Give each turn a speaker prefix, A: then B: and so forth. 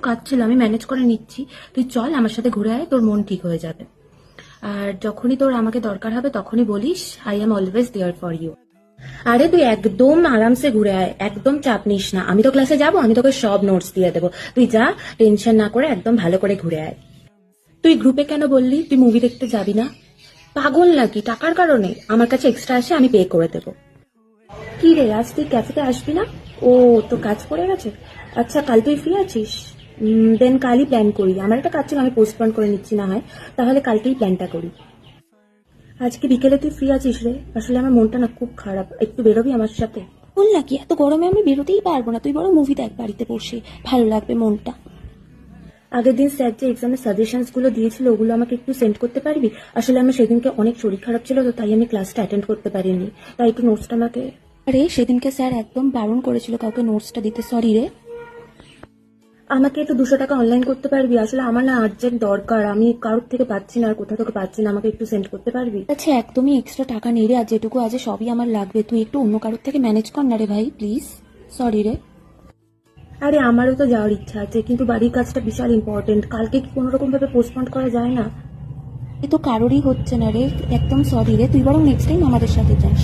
A: কাজ ছিল, আমি ম্যানেজ করে নিচ্ছি। তুই চল আমার সাথে ঘুরে আয়, তোর মন ঠিক হয়ে যাবে। আর যখনই তোর আমাকে দরকার হবে তখনই বলিস, I am always there for you. আরে তুই একদম আরামসে ঘুরে আয়, একদম চাপ নিস না। আমি তো ক্লাসে যাবো, আমি তোকে সব নোটস দিয়ে দেবো। তুই যা, টেনশন না করে একদম ভালো করে ঘুরে আয়। তুই গ্রুপে কেন বললি তুই মুভি দেখতে যাবি না? পাগল নাকি? টাকার কারণে? আমার কাছে এক্সট্রা আসে, আমি পে করে দেবো। কি রে, আজ তুই ক্যাফেতে আসবি না? ও, তো কাজ পড়ে গেছে। আচ্ছা, কাল তুই ফ্রি আছিস? দেন কালই প্ল্যান করি। আমার একটা কাজ ছিল, আমি পোস্টপন করে নিচ্ছি না হয়। তাহলে কালকেই প্ল্যানটা করি। আজকে বিকেলে তুই ফ্রি আছিস রে? আসলে আমার মনটা না খুব খারাপ, একটু বেরোবি আমার সাথে? বল নাকি, এত গরমে আমি বেরোতেই পারবো না। তুই বড় মুভি দেখ বাড়িতে বসে, ভালো লাগবে মনটা। আগের দিন স্যার যে এক্সামের সাজেশনস গুলো দিয়েছিল ওগুলো আমাকে একটু সেন্ড করতে পারবি? আসলে আমার সেদিনকে অনেক শরীর খারাপ ছিল, তো তাই আমি ক্লাসটা অ্যাটেন্ড করতে পারিনি। তাই একটু নোটসটা আমাকে। আরে সেদিনকে স্যার একদম বারণ করেছিল কাউকে নোটসটা দিতে, সরি রে। আমাকে একটু 200 টাকা অনলাইন করতে পারবি? আসলে আমার না আর্জেন্ট দরকার, আমি কারোর থেকে পাচ্ছি না, আর কোথা থেকে পাচ্ছি না, আমাকে একটু সেন্ড করতে পারবি? আচ্ছা, একদমই এক্সট্রা টাকা নেই রে, আর যেটুকু আছে সবই আমার লাগবে। তুই একটু অন্য কারোর থেকে ম্যানেজ কর না রে ভাই, প্লিজ। সরি রে। আরে আমারও তো যাওয়ার ইচ্ছা আছে, কিন্তু বাড়ির কাজটা বিশাল ইম্পর্টেন্ট। কালকে কি কোনো রকম ভাবে পোস্টপোন করা যায় না? এ তো কারোরই হচ্ছে না রে, একদম সরি রে। তুই বরং নেক্সট টাইম আমাদের সাথে যাস।